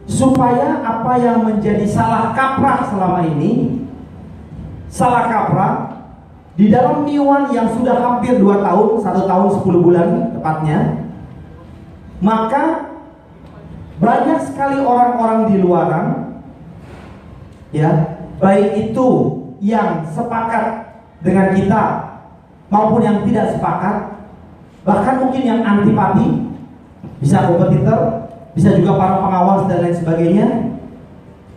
supaya apa yang menjadi salah kaprah selama ini, salah kaprah di dalam Miwan yang sudah hampir 2 tahun, 1 tahun 10 bulan tepatnya, maka banyak sekali orang-orang di luaran, ya, baik itu yang sepakat dengan kita maupun yang tidak sepakat, bahkan mungkin yang antipati, bisa kompetitor, bisa juga para pengawas dan lain sebagainya.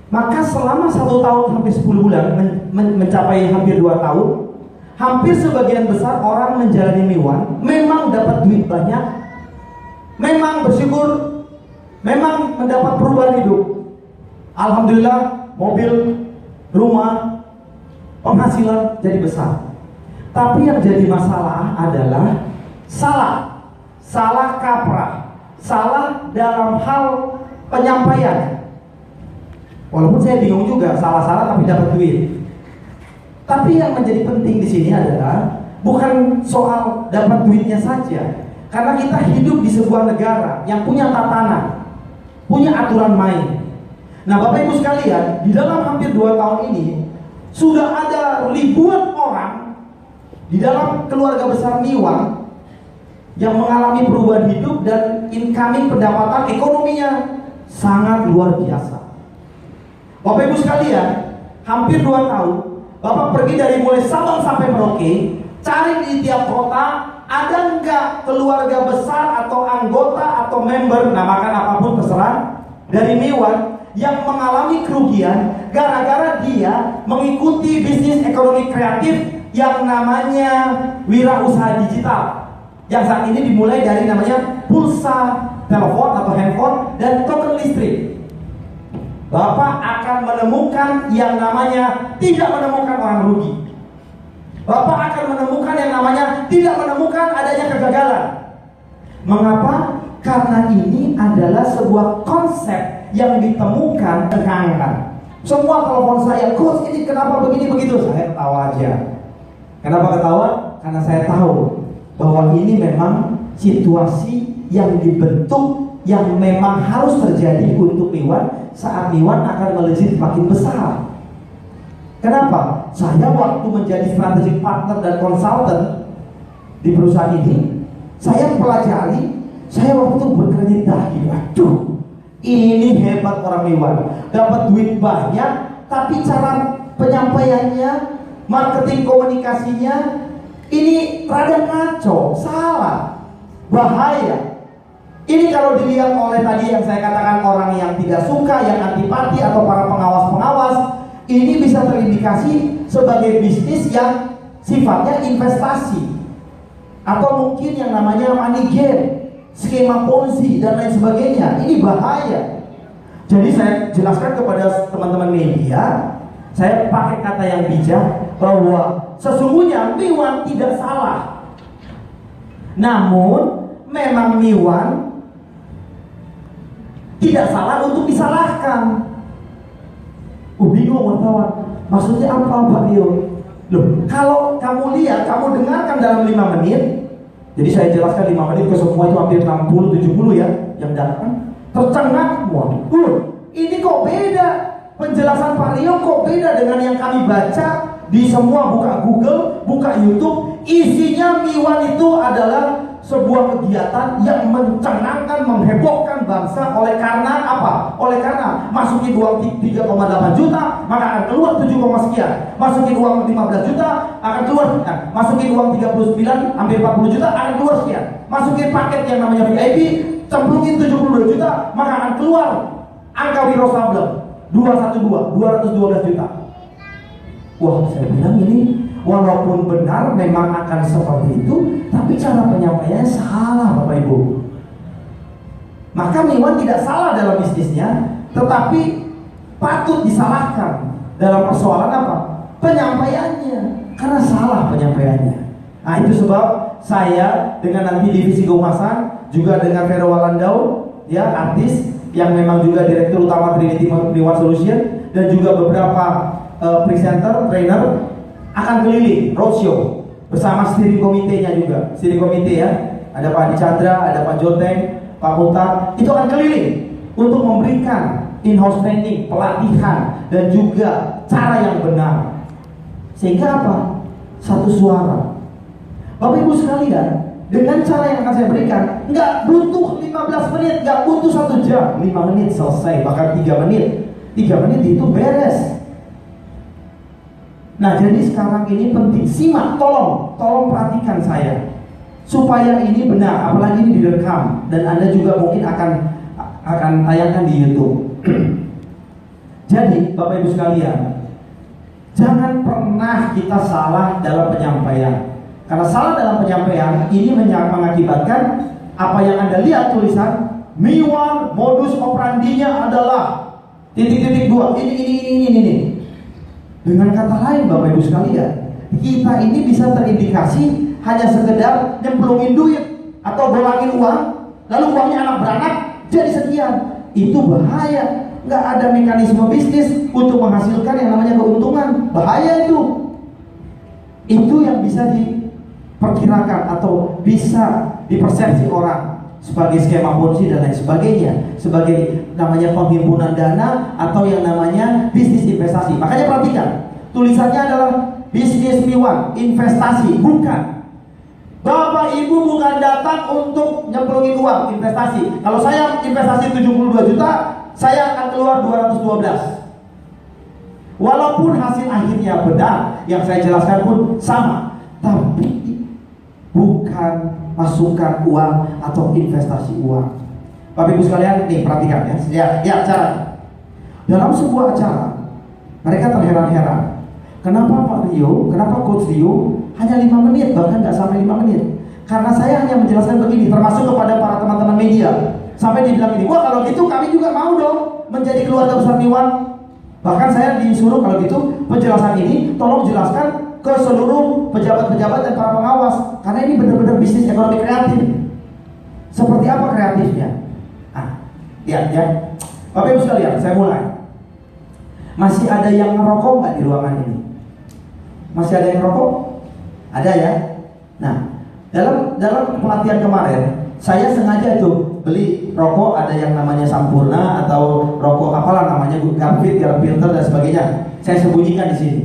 Maka selama 1 tahun sampai 10 bulan mencapai hampir 2 tahun, hampir sebagian besar orang menjalani Miwan memang dapat duit banyak, memang bersyukur, memang mendapat perubahan hidup. Alhamdulillah, mobil, rumah, penghasilan jadi besar. Tapi yang jadi masalah adalah salah kaprah, salah dalam hal penyampaian. Walaupun saya bingung juga, salah tapi dapat duit. Tapi yang menjadi penting di sini adalah bukan soal dapat duitnya saja, karena kita hidup di sebuah negara yang punya tatanan, punya aturan main. Nah, Bapak Ibu sekalian, di dalam hampir 2 tahun ini sudah ada ribuan orang di dalam keluarga besar Miwan yang mengalami perubahan hidup dan incoming pendapatan ekonominya sangat luar biasa. Bapak Ibu sekalian, hampir 2 tahun Bapak pergi dari mulai Sabang sampai Merauke, cari di tiap kota, ada enggak keluarga besar atau anggota atau member, namakan apapun terserah, dari Miwan yang mengalami kerugian gara-gara dia mengikuti bisnis ekonomi kreatif yang namanya wirausaha digital, yang saat ini dimulai dari namanya pulsa telepon atau handphone dan token listrik. Bapak akan menemukan yang namanya tidak menemukan orang rugi. Bapak akan menemukan yang namanya tidak menemukan adanya kegagalan. Mengapa? Karena ini adalah sebuah konsep yang ditemukan terangkan. Semua telepon saya, coach ini kenapa begini begitu? Saya ketawa aja. Kenapa ketawa? Karena saya tahu bahwa ini memang situasi yang dibentuk, yang memang harus terjadi untuk Miwan saat Miwan akan melejit makin besar. Kenapa? Saya waktu menjadi strategic partner dan konsultan di perusahaan ini, saya pelajari, saya waktu berkredit dahi, aduh, ini hebat orang Miwan, dapat duit banyak, tapi cara penyampaiannya, marketing komunikasinya, ini rada ngaco, salah, bahaya. Ini kalau dilihat oleh tadi yang saya katakan orang yang tidak suka, yang antipati atau para pengawas-pengawas, ini bisa terindikasi sebagai bisnis yang sifatnya investasi atau mungkin yang namanya money game, skema ponzi dan lain sebagainya. Ini bahaya. Jadi saya jelaskan kepada teman-teman media, saya pakai kata yang bijak bahwa sesungguhnya Miwan tidak salah. Namun memang Miwan tidak salah untuk disalahkan. Bingung wartawan, maksudnya apa Pak Dio? Loh, kalau kamu lihat, kamu dengarkan dalam 5 menit. Jadi saya jelaskan 5 menit ke semua itu hampir 60-70 ya yang datang, tercengang semua. Ini kok beda? Penjelasan Pak Rio kok beda dengan yang kami baca di semua, buka Google, buka YouTube. Isinya Miwan itu adalah sebuah kegiatan yang mencengangkan, menghebohkan bangsa. Oleh karena apa? Oleh karena masukin uang 3,8 juta maka akan keluar 7, sekian. Masukin uang 15 juta akan keluar sekian. Masukin uang 39 hampir 40 juta akan keluar sekian. Masukin paket yang namanya VIP, cemplungin 72 juta maka akan keluar angka Wiro Sableng 212 juta. Wah, saya bilang ini walaupun benar memang akan seperti itu, tapi cara penyampaiannya salah Bapak Ibu. Maka Miwan tidak salah dalam bisnisnya, tetapi patut disalahkan dalam persoalan apa? Penyampaiannya, karena salah penyampaiannya. Nah itu sebab saya dengan nanti divisi Gomasan, juga dengan Vero Walandau, ya artis yang memang juga direktur utama Trinity Miwan Solution, dan juga beberapa presenter, trainer akan keliling roadshow bersama steering komitenya juga. Steering komite ya, ada Pak Adi Chandra, ada Pak Joteng, Pak Mutar, itu akan keliling untuk memberikan in-house training, pelatihan, dan juga cara yang benar. Sehingga apa? Satu suara. Bapak Ibu sekalian, dengan cara yang akan saya berikan, nggak butuh 15 menit, nggak butuh 1 jam, 5 menit selesai, bahkan 3 menit. 3 menit itu beres. Nah, jadi sekarang ini penting, simak, tolong perhatikan saya, supaya ini benar, apalagi ini direkam, dan Anda juga mungkin akan tayangkan di YouTube. Jadi, Bapak Ibu sekalian, jangan pernah kita salah dalam penyampaian. Karena salah dalam penyampaian ini mengakibatkan apa yang Anda lihat tulisan MIWAN modus operandinya adalah titik-titik 2 ini. Dengan kata lain, Bapak Ibu sekalian, kita ini bisa terindikasi hanya sekedar nyemplungin duit atau bolangin uang, lalu uangnya anak beranak jadi sekian. Itu bahaya. Nggak ada mekanisme bisnis untuk menghasilkan yang namanya keuntungan. Bahaya itu. Itu yang bisa diperkirakan atau bisa dipersepsi orang sebagai skema ponzi dan lain sebagainya, sebagai namanya penghimpunan dana atau yang namanya bisnis investasi. Makanya perhatikan, tulisannya adalah bisnis MIWAN, investasi, bukan. Bapak Ibu bukan datang untuk nyemplungin uang investasi. Kalau saya investasi 72 juta, saya akan keluar 212. Walaupun hasil akhirnya benar, yang saya jelaskan pun sama, tapi bukan masukkan uang atau investasi uang. Bapak Ibu sekalian, nih perhatikan ya. Ya, caranya. Dalam sebuah acara, mereka terheran-heran. Kenapa Pak Rio, kenapa Coach Rio hanya 5 menit, bahkan nggak sampai 5 menit? Karena saya hanya menjelaskan begini, termasuk kepada para teman-teman media. Sampai dibilang ini, wah kalau gitu kami juga mau dong menjadi keluarga besar MIWAN. Bahkan saya disuruh kalau gitu penjelasan ini tolong jelaskan ke seluruh pejabat-pejabat dan para pengawas, karena ini benar-benar bisnis ekonomi kreatif. Seperti apa kreatifnya? Ya. Bapak Ibu sekalian, saya mulai. Masih ada yang ngerokok nggak di ruangan ini? Masih ada yang ngerokok? Ada ya. Nah, dalam pelatihan kemarin, saya sengaja tuh beli rokok, ada yang namanya Sampurna atau rokok apalah namanya, Garfit, Garfilter dan sebagainya. Saya sembunyikan di sini.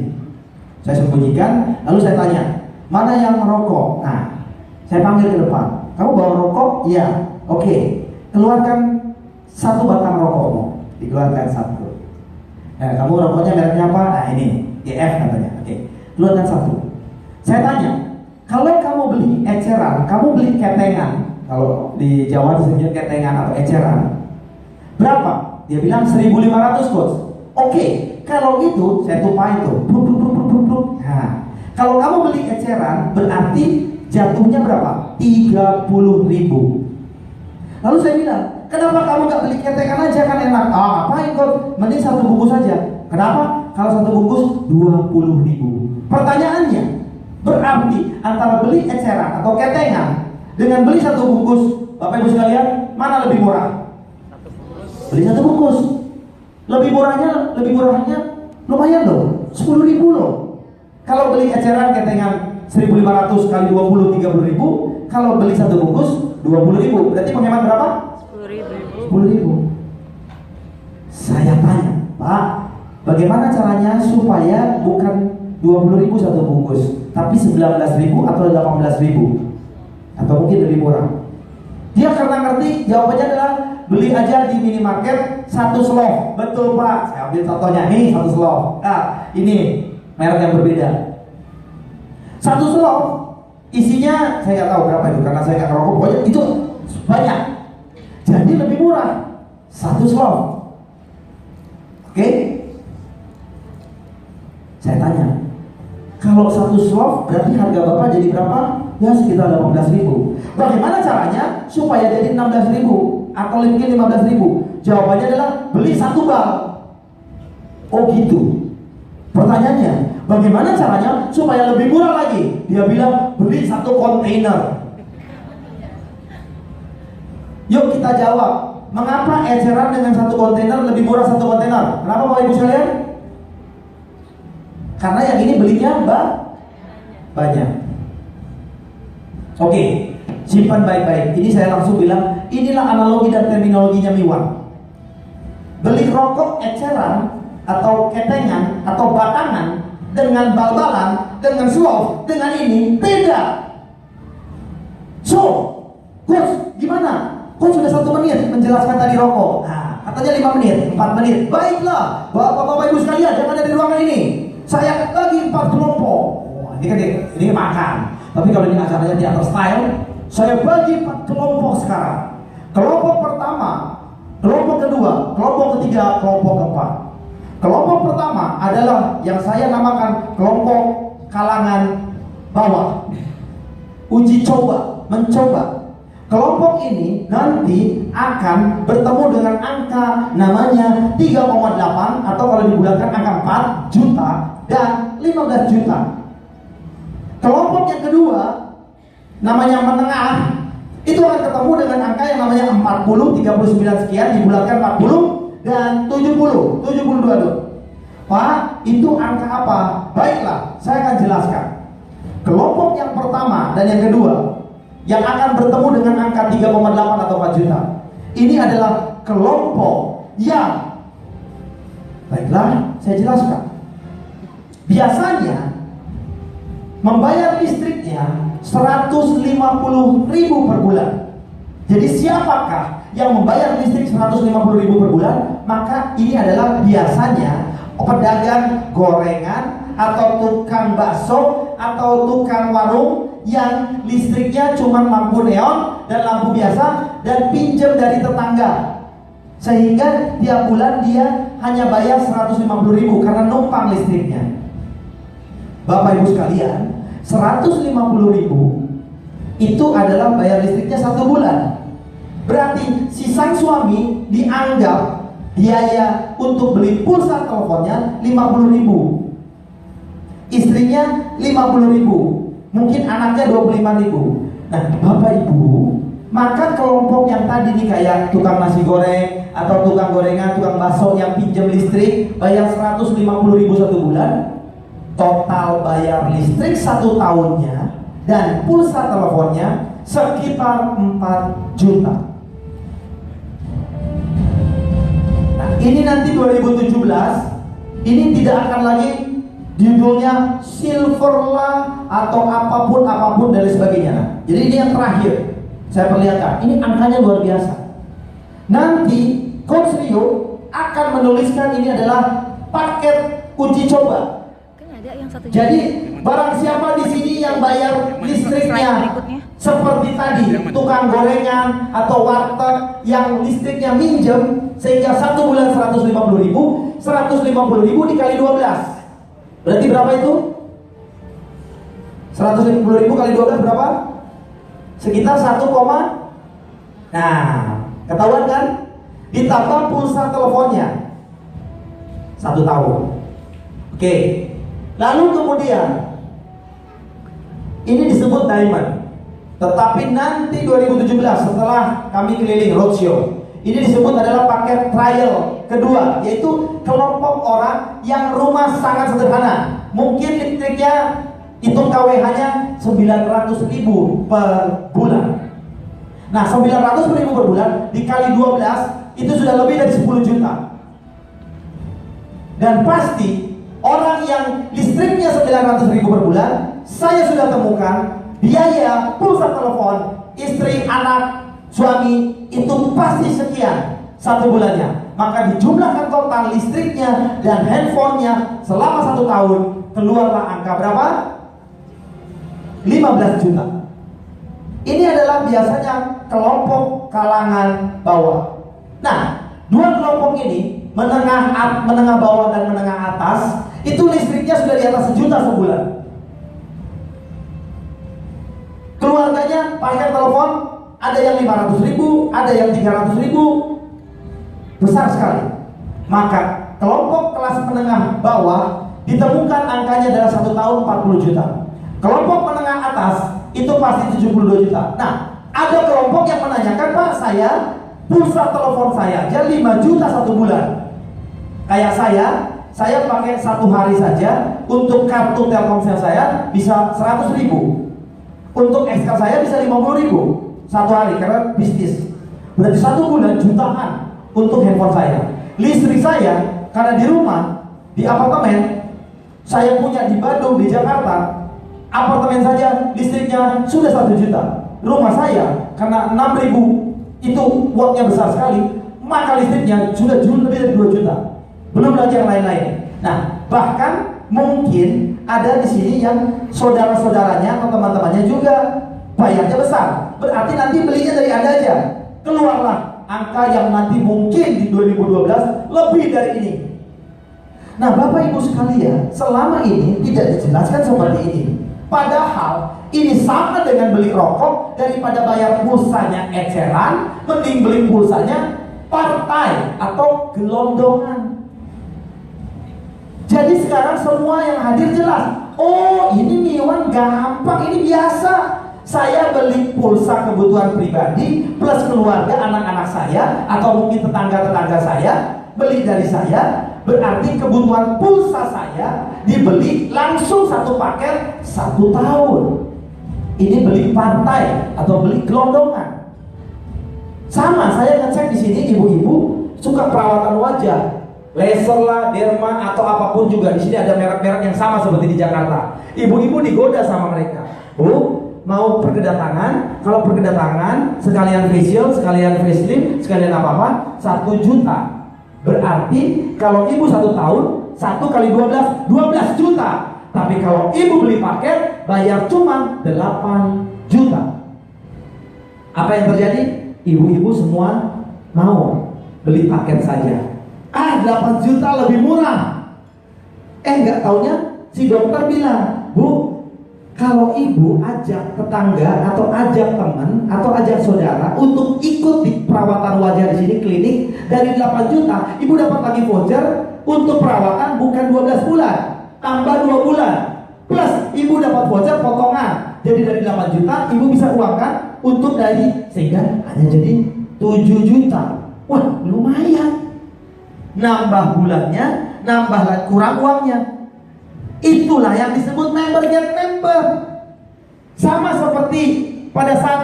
Saya sembunyikan, lalu saya tanya, mana yang merokok? Nah, saya panggil ke depan. Kamu bawa rokok? Iya. Oke. Keluarkan 1 batang rokokmu. Dikeluarkan 1. Nah, kamu rokoknya mereknya apa? Nah, ini GF katanya. Oke. Keluarkan 1. Saya tanya, kalau kamu beli eceran, kamu beli ketengan, kalau di Jawa disebutnya ketengan atau eceran, berapa? Dia bilang 1.500 Coach. Oke. Kalau itu, saya tumpahin tuh. Nah, kalau kamu beli eceran, berarti jatuhnya berapa? 30.000. Lalu saya bilang, kenapa kamu nggak beli ketengan aja, kan enak? Ngapain kok? Mending 1 bungkus aja. Kenapa? Kalau 1 bungkus 20.000. Pertanyaannya, berarti antara beli eceran atau ketengan dengan beli 1 bungkus, Bapak Ibu sekalian, mana lebih murah? Beli 1 bungkus. Lebih murahnya lumayan loh, 10.000 loh. Kalau beli eceran ketengan 1.500 kali 20, 30.000. Kalau beli 1 bungkus 20.000, berarti menghemat berapa? 10.000. Saya tanya, Pak, bagaimana caranya supaya bukan 20.000 1 bungkus, tapi 19.000 atau 18.000, atau mungkin lebih murah? Dia karena ngerti, jawabannya adalah beli aja di minimarket 1 slov. Betul Pak, saya ambil contohnya nih 1 slov. Nah, ini merek yang berbeda. 1 slov isinya saya nggak tahu berapa itu, karena saya nggak ngerokok, pokoknya itu banyak. Jadi lebih murah 1 slov. Oke? Saya tanya, kalau 1 slov berarti harga Bapak jadi berapa? Ya sekitar 18.000. Bagaimana caranya supaya jadi 16.000 atau mungkin 15.000? Jawabannya adalah beli 1 bal. Oh gitu. Pertanyaannya, bagaimana caranya supaya lebih murah lagi? Dia bilang beli 1 kontainer. Yuk kita jawab, mengapa eceran dengan 1 kontainer lebih murah 1 kontainer? Kenapa Bapak Ibu sekalian? Karena yang ini belinya banyak. Oke, simpan baik-baik. Ini saya langsung bilang, inilah analogi dan terminologinya MIWAN. Beli rokok eceran atau ketengan atau batangan dengan bal-balan, dengan slow, dengan ini beda. So, Coach, gimana? Coach sudah 1 menit menjelaskan tadi rokok. Nah, katanya 5 menit, 4 menit. Baiklah, Bapak Ibu sekalian, jangan ada di ruangan ini. Saya bagi 4 kelompok. Wah, ini makan. Tapi kalau ini acaranya teater style, saya bagi 4 kelompok sekarang. Kelompok pertama, kelompok kedua, kelompok ketiga, kelompok keempat. Kelompok pertama adalah yang saya namakan kelompok kalangan bawah. Uji coba, mencoba. Kelompok ini nanti akan bertemu dengan angka namanya 3,8 atau kalau dibulatkan angka 4 juta dan 15 juta. Kelompok yang kedua namanya menengah, itu akan ketemu dengan angka yang namanya 40, 39 sekian, dibulatkan 40 dan 70, 72 dulu. Pak, itu angka apa? Baiklah, saya akan jelaskan. Kelompok yang pertama dan yang kedua yang akan bertemu dengan angka 3,8 atau 4 juta, ini adalah kelompok yang, baiklah, saya jelaskan. Biasanya membayar listriknya 150.000 per bulan. Jadi siapakah yang membayar listrik 150.000 per bulan? Maka ini adalah biasanya pedagang gorengan atau tukang bakso atau tukang warung yang listriknya cuma lampu neon dan lampu biasa dan pinjam dari tetangga, sehingga tiap bulan dia hanya bayar 150.000 karena numpang listriknya. Bapak Ibu sekalian, 150.000 itu adalah bayar listriknya 1 bulan. Berarti si sang suami dianggap biaya untuk beli pulsa teleponnya 50.000, istrinya 50.000, mungkin anaknya 25.000. Nah, Bapak Ibu, maka kelompok yang tadi nih kayak tukang nasi goreng atau tukang gorengan, tukang bakso yang pinjam listrik bayar 150.000 1 bulan, total bayar listrik 1 tahunnya dan pulsa teleponnya sekitar 4 juta. Nah, ini nanti 2017, ini tidak akan lagi judulnya silver lah atau apapun dan sebagainya. Jadi ini yang terakhir saya perlihatkan. Ini angkanya luar biasa. Nanti Coach Rio akan menuliskan ini adalah paket uji coba. Jadi barang siapa di sini yang bayar listriknya seperti tadi tukang gorengan atau warteg yang listriknya minjem sehingga 1 bulan 150.000 dikali 12, berarti berapa itu? 150.000 kali 12 berapa? Sekitar 1, nah ketahuan kan? Ditambah pulsa teleponnya 1 tahun. Oke. Lalu kemudian ini disebut diamond. Tetapi nanti 2017 setelah kami keliling roadshow, ini disebut adalah paket trial kedua, yaitu kelompok orang yang rumah sangat sederhana. Mungkin listriknya hitung KWH-nya 900.000 per bulan. Nah, 900.000 per bulan dikali 12 itu sudah lebih dari 10 juta. Dan pasti orang yang listriknya 900.000 per bulan, saya sudah temukan biaya pulsa telepon istri, anak, suami itu pasti sekian 1 bulannya. Maka dijumlahkan total listriknya dan handphonenya selama 1 tahun, keluarlah angka berapa? 15 juta. Ini adalah biasanya kelompok kalangan bawah. Nah, 2 kelompok ini, menengah bawah dan menengah atas, itu listriknya sudah di atas 1 juta sebulan. Keluarganya pakai telepon ada yang 500.000, ada yang 300.000, besar sekali. Maka kelompok kelas menengah bawah ditemukan angkanya adalah 1 tahun 40 juta. Kelompok menengah atas itu pasti 72 juta. Nah, ada kelompok yang menanyakan, Pak, saya pulsa telepon saya aja 5 juta 1 bulan. Kayak saya pakai 1 hari saja untuk kartu Telkomsel saya bisa 100.000. Untuk Excel saya bisa 50.000 1 hari karena bisnis. Berarti 1 bulan jutaan untuk handphone saya. listrik saya, karena di rumah, di apartemen, saya punya di Bandung, di Jakarta, apartemen saja listriknya sudah 1 juta. Rumah saya, karena 6.000 itu wattnya besar sekali, maka listriknya sudah jauh lebih dari 2 juta. Belum lagi yang lain-lain. Nah, bahkan mungkin ada di sini yang saudara-saudaranya atau teman-temannya juga bayarnya besar. Berarti nanti belinya dari Anda aja. Keluarlah angka yang nanti mungkin di 2012 lebih dari ini. Nah, Bapak Ibu sekalian, selama ini tidak dijelaskan seperti ini. Padahal ini sama dengan beli rokok, daripada bayar pulsanya eceran, mending beli pulsanya partai atau gelondongan. Jadi sekarang semua yang hadir jelas. Oh, ini Miwan gampang, ini biasa. Saya beli pulsa kebutuhan pribadi plus keluarga, anak-anak saya atau mungkin tetangga-tetangga saya beli dari saya. Berarti kebutuhan pulsa saya dibeli langsung 1 paket 1 tahun. Ini beli partai atau beli gelondongan. Sama, saya ngecek di sini ibu-ibu suka perawatan wajah, laser lah, derma atau apapun juga. Di sini ada merek-merek yang sama seperti di Jakarta. Ibu-ibu digoda sama mereka. Bu, mau perkedatangan? Kalau perkedatangan sekalian facial, sekalian facelift, sekalian apa-apa 1 juta. Berarti kalau ibu 1 tahun 1 kali 12 juta. Tapi kalau ibu beli paket bayar cuma 8 juta. Apa yang terjadi? Ibu-ibu semua mau beli paket saja. 8 juta lebih murah. Nggak taunya si dokter bilang, Bu, kalau ibu ajak tetangga atau ajak teman atau ajak saudara untuk ikut di perawatan wajah di sini klinik, dari 8 juta ibu dapat lagi voucher untuk perawatan bukan 12 bulan, tambah 2 bulan. Plus ibu dapat voucher potongan. Jadi dari 8 juta ibu bisa uangkan untuk dari, sehingga hanya jadi 7 juta. Wah, lumayan. Nambah bulannya, nambah kurang uangnya. Itulah yang disebut member get member. Sama seperti pada saat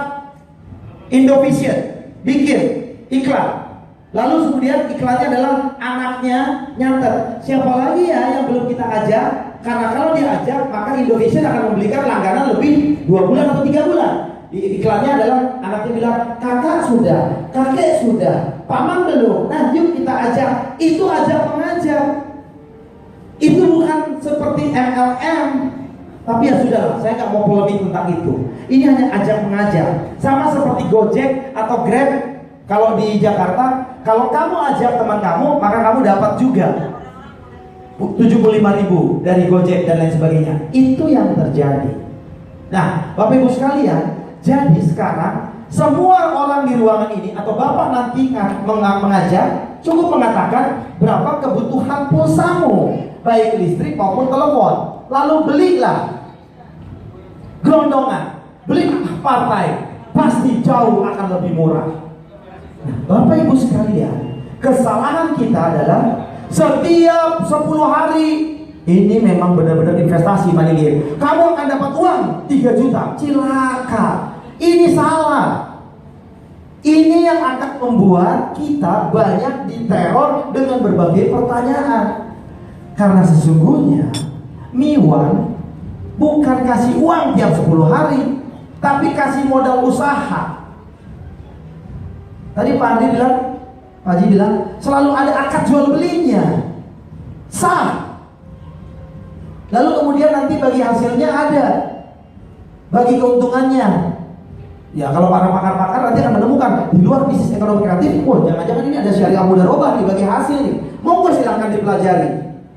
Indovision bikin iklan, lalu kemudian iklannya adalah anaknya nyanter. Siapa lagi ya yang belum kita ajak? Karena kalau diajak maka Indovision akan membelikan langganan lebih 2 bulan atau 3 bulan. Iklannya adalah anaknya bilang, kakak sudah, kakek sudah, paman belum. Nah, yuk kita ajak. Itu ajak mengajak. Itu bukan seperti MLM. Tapi ya sudah, saya nggak mau polemik tentang itu. Ini hanya ajak mengajak. Sama seperti Gojek atau Grab. Kalau di Jakarta, kalau kamu ajak teman kamu, maka kamu dapat juga 75.000 dari Gojek dan lain sebagainya. Itu yang terjadi. Nah, Bapak Ibu sekalian, jadi sekarang semua orang di ruangan ini atau Bapak nanti mengajak, cukup mengatakan berapa kebutuhan pulsamu, baik listrik maupun telepon. Lalu belilah gelondongan, beli partai, pasti jauh akan lebih murah. Nah, Bapak Ibu sekalian, kesalahan kita adalah setiap 10 hari ini memang benar-benar investasi mandiri. Kamu akan dapat uang 3 juta. Cilaka. Ini salah. Ini yang akan membuat kita banyak diteror dengan berbagai pertanyaan. Karena sesungguhnya Miwan bukan kasih uang tiap 10 hari, tapi kasih modal usaha. Tadi Pak Haji bilang selalu ada akad jual belinya. Sah. Lalu kemudian nanti bagi hasilnya ada, bagi keuntungannya. Ya kalau para pakar-pakar nanti akan menemukan di luar bisnis ekonomi kreatif, wah jangan-jangan ini ada syariah mudharabah nih bagi hasil nih. Monggo silahkan dipelajari.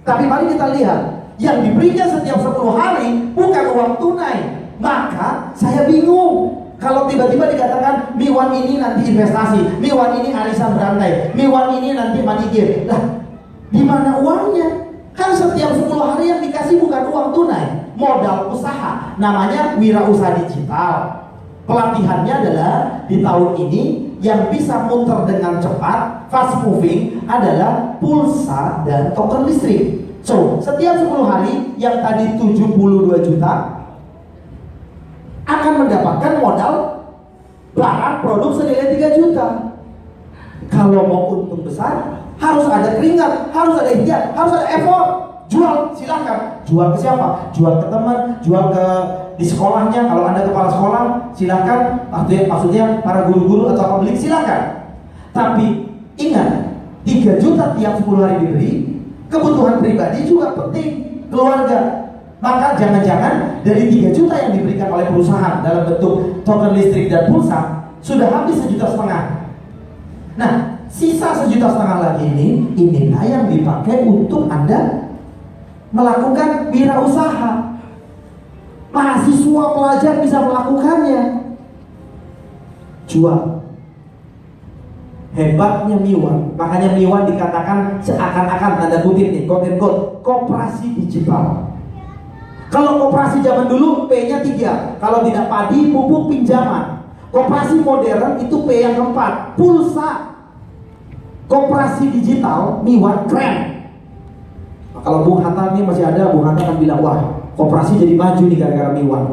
Tapi mari kita lihat, yang diberikan setiap 10 hari bukan uang tunai. Maka saya bingung kalau tiba-tiba dikatakan Miwan ini nanti investasi, Miwan ini arisan berantai, Miwan ini nanti manikir. Lah, di mana uangnya? Kan setiap 10 hari yang dikasih bukan uang tunai, modal usaha. Namanya wirausaha digital. Pelatihannya adalah di tahun ini yang bisa muter dengan cepat, fast moving adalah pulsa dan token listrik. So, setiap 10 hari yang tadi 72 juta akan mendapatkan modal barang produk senilai 3 juta. Kalau mau untung besar, harus ada keringat, harus ada ikhtiar, harus ada effort. Jual, silakan. Jual ke siapa? Jual ke teman, jual ke di sekolahnya. Kalau Anda kepala sekolah, silakan. Maksudnya para guru-guru atau pemilik, silakan. Tapi ingat, 3 juta tiap 10 hari diberi. Kebutuhan pribadi juga penting, keluarga. Maka jangan-jangan dari 3 juta yang diberikan oleh perusahaan dalam bentuk token listrik dan pulsa sudah habis 1,5 juta. Nah, sisa 1,5 juta lagi inilah yang dipakai untuk Anda melakukan wirausaha. Mahasiswa pelajar bisa melakukannya. Jual. Hebatnya Miwan. Makanya Miwan dikatakan seakan-akan, tanda kutip nih, quote and quote, koperasi digital. Kalau koperasi zaman dulu P-nya 3. Kalau tidak padi, pupuk, pinjaman. Koperasi modern itu P yang keempat, pulsa. Koperasi digital, Miwan keren. Kalau Bung Hatta ini masih ada, Bung Hatta akan bilang, wah, koperasi jadi maju nih gara-gara Miwan.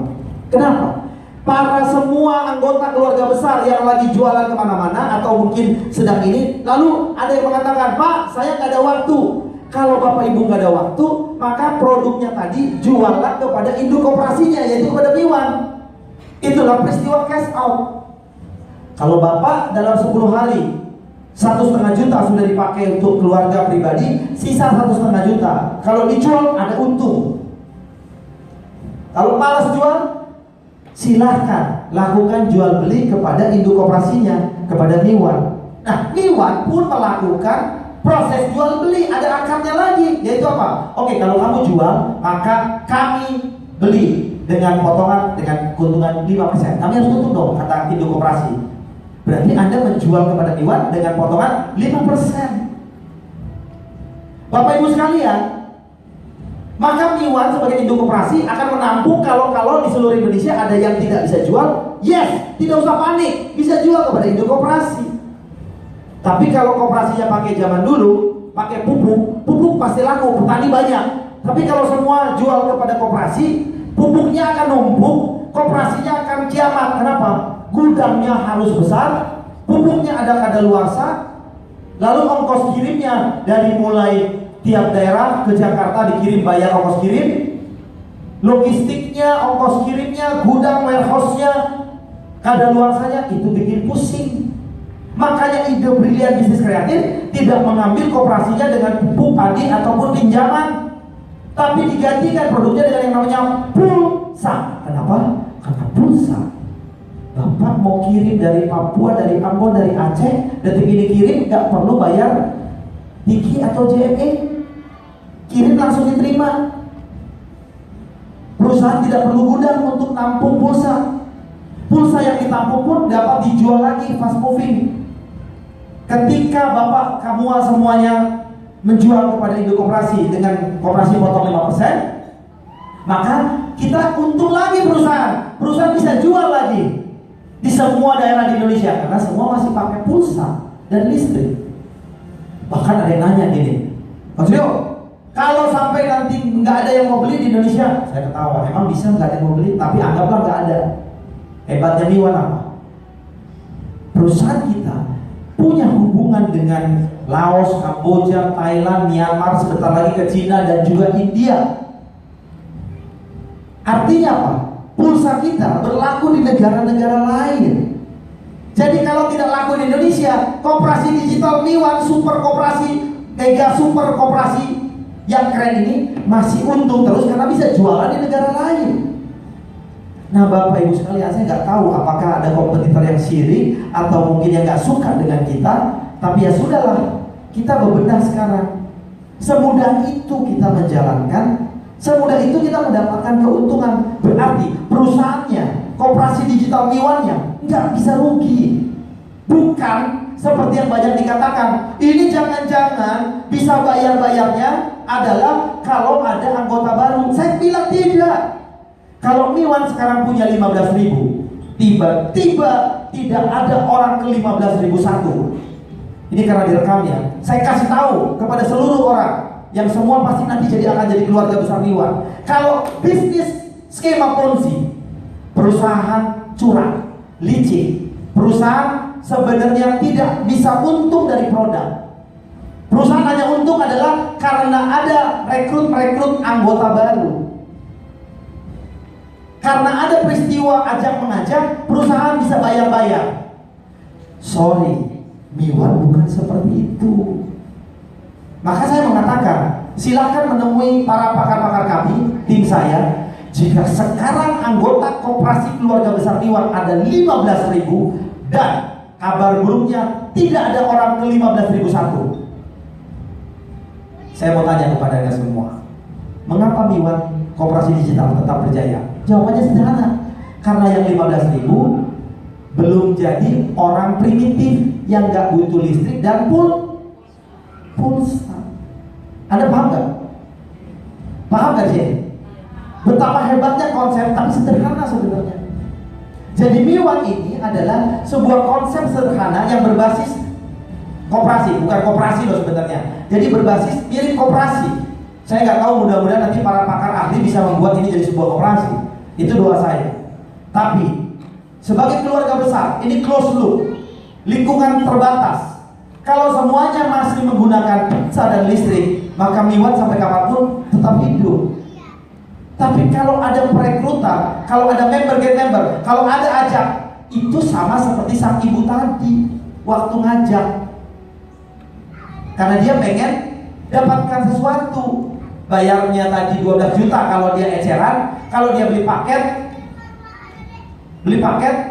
Kenapa? Para semua anggota keluarga besar yang lagi jualan kemana-mana atau mungkin sedang ini, lalu ada yang mengatakan, Pak, saya nggak ada waktu. Kalau Bapak Ibu nggak ada waktu, maka produknya tadi jualan kepada induk koperasinya, yaitu kepada Miwan. Itulah peristiwa cash out. Kalau Bapak dalam 10 hari 1,5 juta sudah dipakai untuk keluarga pribadi, sisa 1,5 juta. Kalau dijual ada untung. Kalau malas jual, silahkan lakukan jual beli kepada induk koperasinya, kepada Miwan. Nah, Miwan pun melakukan proses jual beli, ada akarnya lagi, yaitu apa? Oke, kalau kamu jual, maka kami beli dengan potongan, dengan keuntungan 5%. Kami harus untung dong, kata induk koperasi. Berarti Anda menjual kepada Miwan dengan potongan 5%. Bapak Ibu sekalian, maka Miwan sebagai induk koperasi akan menampung kalau di seluruh Indonesia ada yang tidak bisa jual. Yes, tidak usah panik, bisa jual kepada induk koperasi. Tapi kalau koperasinya pakai zaman dulu, pakai pupuk pasti laku, petani banyak. Tapi kalau semua jual kepada koperasi, pupuknya akan numpuk, koperasinya akan kiamat. Kenapa? Gudangnya harus besar, pupuknya ada kadaluarsa, lalu ongkos kirimnya dari mulai tiap daerah ke Jakarta dikirim, bayar ongkos kirim, logistiknya, ongkos kirimnya, gudang, warehouse-nya, kadaluarsanya, itu bikin pusing. Makanya ide brilian bisnis kreatif tidak mengambil koperasinya dengan pupuk, padi ataupun pinjaman, tapi digantikan produknya dengan yang namanya pulsa. Kenapa? Karena pulsa. Bapak mau kirim dari Papua, dari Ambon, dari Aceh, detik ini kirim, gak perlu bayar Tiki atau JME, kirim langsung diterima. Perusahaan tidak perlu gudang untuk nampung pulsa. Pulsa yang ditampung pun dapat dijual lagi, fast moving. Ketika Bapak kamu semuanya menjual kepada induk koperasi dengan koperasi potong 5%, maka kita untung lagi perusahaan. Perusahaan bisa jual lagi di semua daerah di Indonesia karena semua masih pakai pulsa dan listrik. Bahkan ada yang nanya gini, Mas Rio, kalau sampai nanti nggak ada yang mau beli di Indonesia, saya ketawa. Emang bisa nggak ada yang mau beli? Tapi anggaplah nggak ada. Hebatnya Miwan apa? Perusahaan kita punya hubungan dengan Laos, Kamboja, Thailand, Myanmar, sebentar lagi ke Cina dan juga India. Artinya apa? Pulsa kita berlaku di negara-negara lain. Jadi kalau tidak laku di Indonesia, koperasi digital Miwan, super koperasi, mega super koperasi yang keren ini masih untung terus karena bisa jualan di negara lain. Nah Bapak Ibu sekalian, saya nggak tahu apakah ada kompetitor yang sirik atau mungkin yang nggak suka dengan kita, tapi ya sudahlah, kita bebenah sekarang. Semudah itu kita menjalankan, semudah itu kita mendapatkan keuntungan. Berarti perusahaannya, koperasi digital Miwannya nggak bisa rugi. Bukan seperti yang banyak dikatakan, ini jangan-jangan bisa bayar-bayarnya adalah kalau ada anggota baru. Saya bilang tidak. Kalau Miwan sekarang punya 15.000, tiba-tiba tidak ada orang ke 15.001. Ini karena direkam ya. Saya kasih tahu kepada seluruh orang yang semua pasti nanti akan jadi keluarga besar Miwan. Kalau bisnis skema Ponzi, perusahaan curang, licik, perusahaan sebenarnya tidak bisa untung dari produk, Perusahaan hanya untung adalah karena ada rekrut anggota baru. Karena ada peristiwa ajak mengajak, perusahaan bisa bayar-bayar. Sorry, Miwan bukan seperti itu. Maka saya mengatakan, silakan menemui para pakar-pakar kami, tim saya. Jika sekarang anggota koperasi keluarga besar Miwan ada 15.000 dan kabar buruknya tidak ada orang ke 15.001. Saya mau tanya kepada Anda semua, mengapa Miwan koperasi digital tetap berjaya? Jawabannya sederhana, karena yang 15.000 belum jadi orang primitif yang gak butuh listrik dan pulsa. Anda paham gak? Paham gak sih? Betapa hebatnya konsep, tapi sederhana sebenarnya. Jadi Miwan ini adalah sebuah konsep sederhana yang berbasis koperasi, bukan koperasi loh sebenarnya. Jadi berbasis mirip koperasi. Saya nggak tahu, mudah-mudahan nanti para pakar ahli bisa membuat ini jadi sebuah koperasi. Itu doa saya. Tapi sebagai keluarga besar, ini close loop, lingkungan terbatas. Kalau semuanya masih menggunakan pulsa dan listrik, maka Miwan sampai kapanpun tetap hidup. Tapi kalau ada perekrutan, kalau ada member get member, kalau ada ajak, itu sama seperti sang ibu tadi waktu ngajak. Karena dia pengen dapatkan sesuatu. Bayarnya tadi 12 juta kalau dia eceran, kalau dia beli paket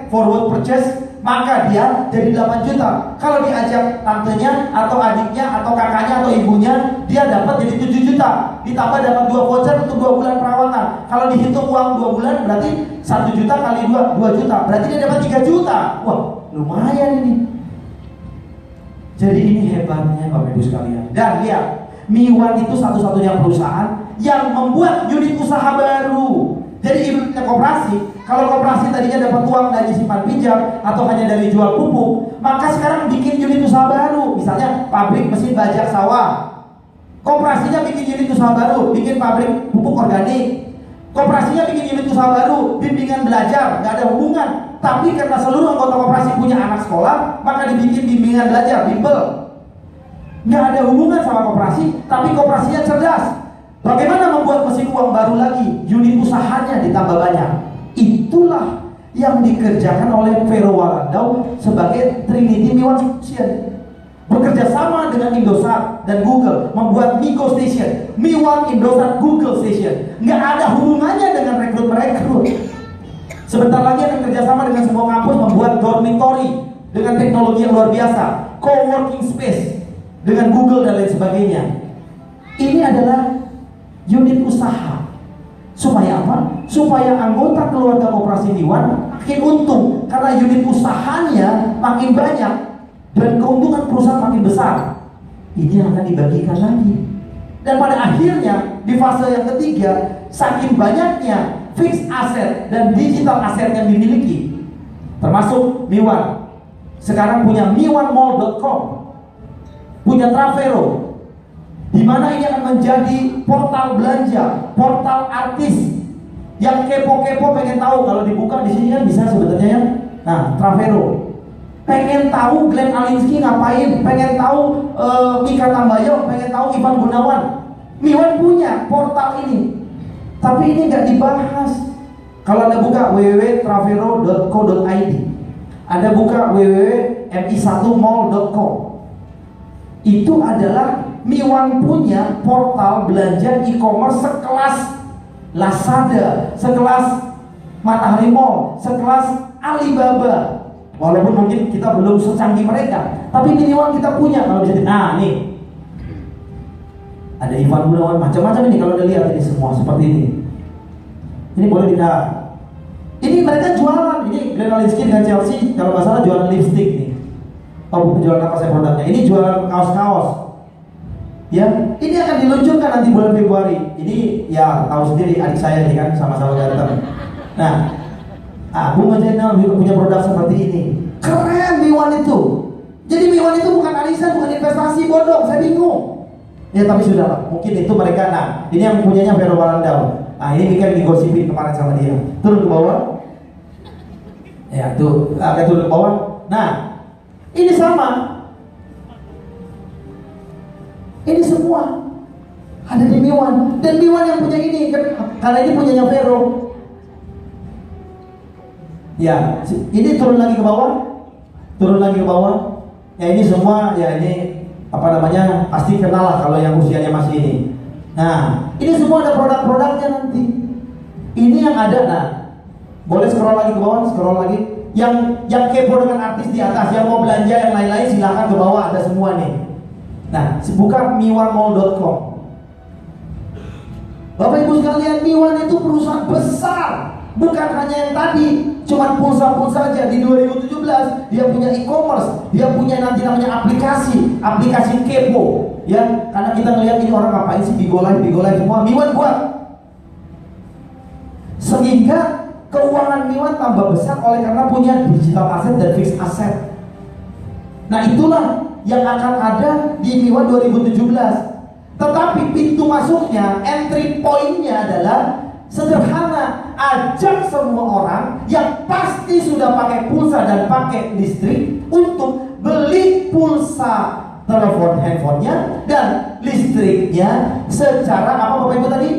forward purchase, maka dia jadi 8 juta. Kalau diajak tantenya atau adiknya atau kakaknya atau ibunya, dia dapat jadi 7 juta. Ditambah dapat 2 voucher untuk 2 bulan perawatan. Kalau dihitung uang 2 bulan berarti 1 juta kali 2 juta. Berarti dia dapat 3 juta. Wah, lumayan ini. Jadi ini hebatnya Bapak Ibu sekalian. Dan lihat, Miwan itu satu-satunya perusahaan yang membuat unit usaha baru. Jadi ibaratnya koperasi, kalau koperasi tadinya dapat uang dari simpan pinjam atau hanya dari jual pupuk, maka sekarang bikin unit usaha baru. Misalnya pabrik mesin bajak sawah, koperasinya bikin unit usaha baru, bikin pabrik pupuk organik. Koperasinya bikin unit usaha baru, bimbingan belajar, nggak ada hubungan. Tapi karena seluruh anggota koperasi punya anak sekolah, maka dibikin bimbingan belajar, bimbel. Nggak ada hubungan sama koperasi, tapi koperasinya cerdas. Bagaimana membuat mesin uang baru lagi? Unit usahanya ditambah banyak. Itulah yang dikerjakan oleh Vero Walandau sebagai Trinity Miwan Solution. Bekerja sama dengan Indosat dan Google membuat Migo Station, Miwan Indosat Google Station. Nggak ada hubungannya dengan rekrut. Sebentar lagi akan kerjasama dengan semua kampus membuat dormitory dengan teknologi yang luar biasa, co-working space dengan Google dan lain sebagainya. Ini adalah unit usaha. Supaya apa? Supaya anggota keluarga koperasi Miwan makin untung, karena unit usahanya makin banyak dan keuntungan perusahaan makin besar. Ini yang akan dibagikan lagi. Dan pada akhirnya di fase yang ketiga, saking banyaknya fixed asset dan digital asset yang dimiliki, termasuk Miwan sekarang punya miwanmall.com, punya Travero, di mana ini akan menjadi portal belanja, portal artis. Yang kepo-kepo pengen tahu, kalau dibuka di sini kan bisa sebenarnya ya. Nah, Travero. Pengen tahu Glenn Alinsky ngapain, pengen tahu Mika Tambayo, pengen tahu Ivan Gunawan. Miwan punya portal ini. Tapi ini nggak dibahas. Kalau Anda buka www.travero.co.id, Anda buka www.mi1mall.com, itu adalah Miwan punya portal belanja e-commerce sekelas Lazada, sekelas Matahari Mall, sekelas Alibaba. Walaupun mungkin kita belum secanggih mereka, tapi ini Miwan kita punya. Kalau bisa, nah nih ada Ivan Gunawan, macam-macam ini. Kalau Anda lihat ini semua seperti ini. Ini boleh tidak? Ini mereka jualan. Ini Glenn Alinsky dengan Chelsea kalau nggak salah jualan lipstick nih. Oh, bukan jualan apa saya produknya. Ini jualan kaos-kaos. Ya, ini akan diluncurkan nanti bulan Februari. Ini ya tahu sendiri, adik saya nih kan sama-sama ganteng. Nah, Bunga Zainal juga punya produk seperti ini. Keren Miwan itu. Jadi Miwan itu bukan arisan, bukan investasi bodong. Saya bingung. Ya tapi sudah lah, mungkin itu mereka. Nah, ini yang punyanya Vero Walandau. Nah, ini Mika digosipin kemarin sama dia. Turun ke bawah. Ya, tuh agak turun ke bawah. Nah, ini sama. Ini semua ada di Miwan. Dan Miwan yang punya ini, karena ini punyanya Vero. Ya, ini turun lagi ke bawah. Turun lagi ke bawah. Ya ini semua, ya ini apa namanya, pasti kenal lah kalau yang usianya masih ini. Nah, ini semua ada produk-produknya nanti. Ini yang ada. Nah, boleh scroll lagi ke bawah, scroll lagi. Yang kepo dengan artis di atas, yang mau belanja yang lain-lain silakan ke bawah, ada semua nih. Nah, buka miwanmall.com. Bapak Ibu sekalian, Miwan itu perusahaan besar. Bukan hanya yang tadi, cuma pulsa-pulsa saja. Di 2017 dia punya e-commerce, dia punya nanti namanya aplikasi kepo, ya. Karena kita ngelihat ini orang ngapain sih, Bigo Live semua Miwan buat. Sehingga keuangan Miwan tambah besar oleh karena punya digital asset dan fixed asset. Nah, itulah yang akan ada di Miwan 2017. Tetapi pintu masuknya, entry point-nya adalah sederhana. Ajak semua orang yang pasti sudah pakai pulsa dan pakai listrik untuk beli pulsa telepon handphonenya dan listriknya secara apa Bapak Ibu tadi?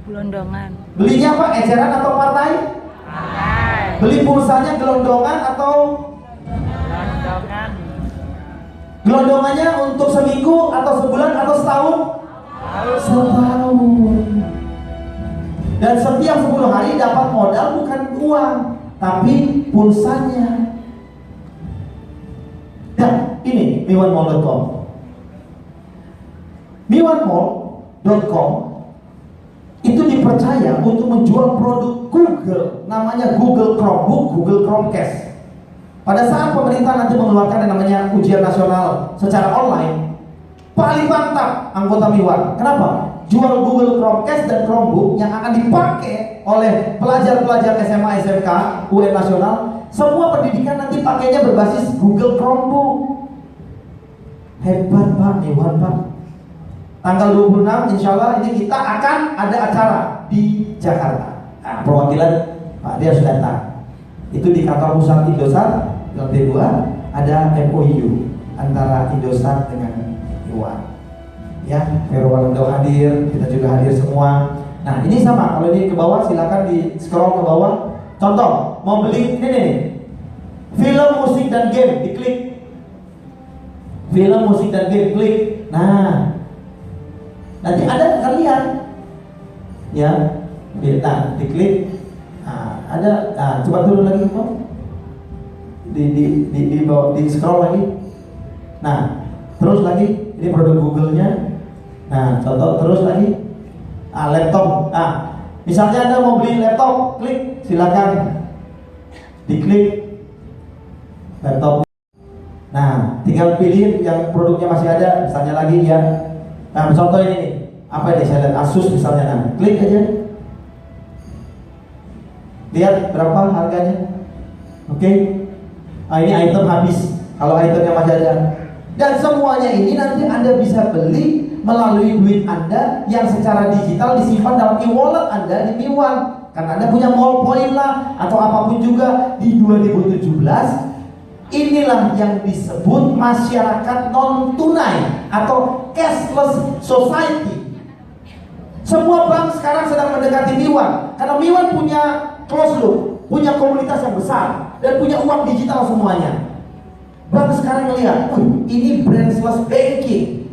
Gelondongan. Belinya apa? Eceran atau partai? Partai. Beli pulsanya gelondongan atau? Gelondongan. Gelondongannya untuk seminggu atau sebulan atau setahun? Setahun. Dan setiap 10 hari dapat modal bukan uang, tapi pulsanya. Dan ini miwanmall.com. Miwanmall.com itu dipercaya untuk menjual produk Google, namanya Google Chromebook, Google Chromecast. Pada saat pemerintah nanti mengeluarkan yang namanya ujian nasional secara online, paling mantap anggota Miwan. Kenapa? Jual Google Chromecast dan Chromebook yang akan dipakai oleh pelajar-pelajar SMA, SMK, UN nasional. Semua pendidikan nanti pakainya berbasis Google Chromebook. Hebat Pak, Miwan Pak. Tanggal 26 insya Allah ini kita akan ada acara di Jakarta. Nah, perwakilan Pak Dia sudah datang. Itu di kantor pusat Indosat lantai 2 ada MOU antara Indosat dengan Miwan. Ya, Vero Walendo hadir, kita juga hadir semua. Nah, ini sama. Kalau ini ke bawah silakan di scroll ke bawah. Contoh, mau beli ini nih. Film, musik dan game, diklik. Film, musik dan game, klik. Nah, nanti ada akan lihat. Ya. Nah, diklik. Nah, ada. Nah, coba turun lagi kok. Di bawah, di scroll lagi. Nah, terus lagi ini produk Google-nya. Nah, contoh terus lagi. Laptop. Nah, misalnya Anda mau beli laptop, klik, silakan. Diklik laptop. Nah, tinggal pilih yang produknya masih ada, misalnya lagi ya. Nah, contoh ini nih. Apa ini? Saya lihat Asus misalnya. Nah, klik aja. Lihat berapa harganya. Oke. Nah, ini item habis. Kalau itemnya masih ada. Dan semuanya ini nanti Anda bisa beli melalui duit Anda yang secara digital disimpan dalam e-wallet Anda di Miwan. Karena Anda punya mall point lah atau apapun juga di 2017. Inilah yang disebut masyarakat non tunai atau cashless society. Semua bank sekarang sedang mendekati Miwan karena Miwan punya closed loop, punya komunitas yang besar dan punya uang digital semuanya. Bank sekarang melihat, ini branchless banking,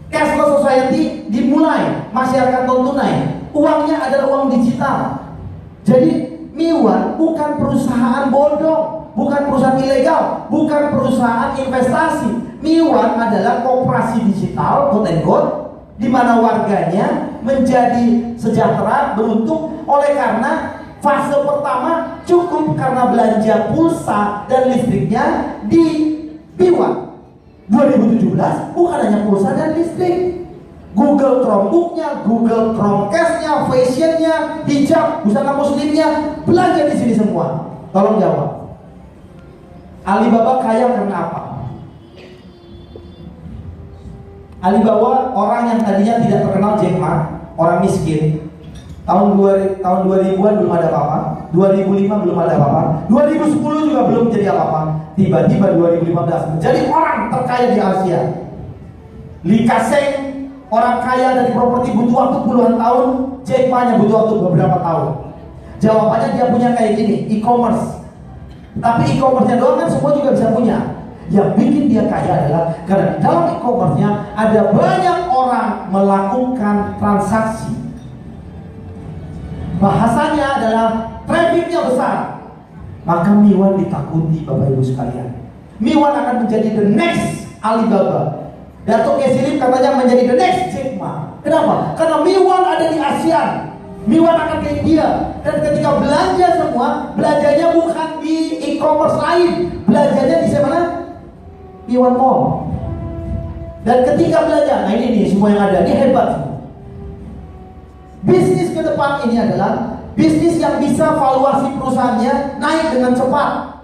cashless society dimulai, masyarakat non tunai, uangnya adalah uang digital. Jadi Miwan bukan perusahaan bodong, bukan perusahaan ilegal, bukan perusahaan investasi. Miwan adalah koperasi digital, quote and quote, di mana warganya menjadi sejahtera, beruntung oleh karena fase pertama cukup karena belanja pulsa dan listriknya di Miwan. 2017 bukan hanya pulsa dan listrik, Google Chromebooknya, Google Chromecastnya, fashionnya, hijab, busana muslimnya belanja di sini semua. Tolong jawab. Alibaba kaya karena apa? Alibaba orang yang tadinya tidak terkenal Jack Ma, orang miskin. Tahun 2000-an belum ada apa-apa, 2005 belum ada apa-apa, 2010 juga belum jadi apa-apa. Tiba-tiba 2015 menjadi orang terkaya di Asia. Lee Ka-shing, orang kaya dari properti, butuh waktu puluhan tahun. Jack Ma-nya butuh waktu beberapa tahun. Jawabannya dia punya kayak gini, e-commerce. Tapi e-commerce-nya doang kan semua juga bisa punya. Yang bikin dia kaya adalah karena di dalam e-commerce-nya ada banyak orang melakukan transaksi. Bahasanya adalah traffic-nya besar. Maka Miwan ditakuti, Bapak Ibu sekalian. Miwan akan menjadi the next Alibaba. Datuk Kesilip katanya menjadi the next Jack Ma. Kenapa? Karena Miwan ada di ASEAN. Miwan akan kayak dia. Dan ketika belanja semua, belanjanya bukan di e-commerce lain, belanjanya di mana? Miwan Mall. Dan ketika belanja, nah ini nih semua yang ada, ini hebat. Bisnis ke depan ini adalah bisnis yang bisa valuasi perusahaannya naik dengan cepat.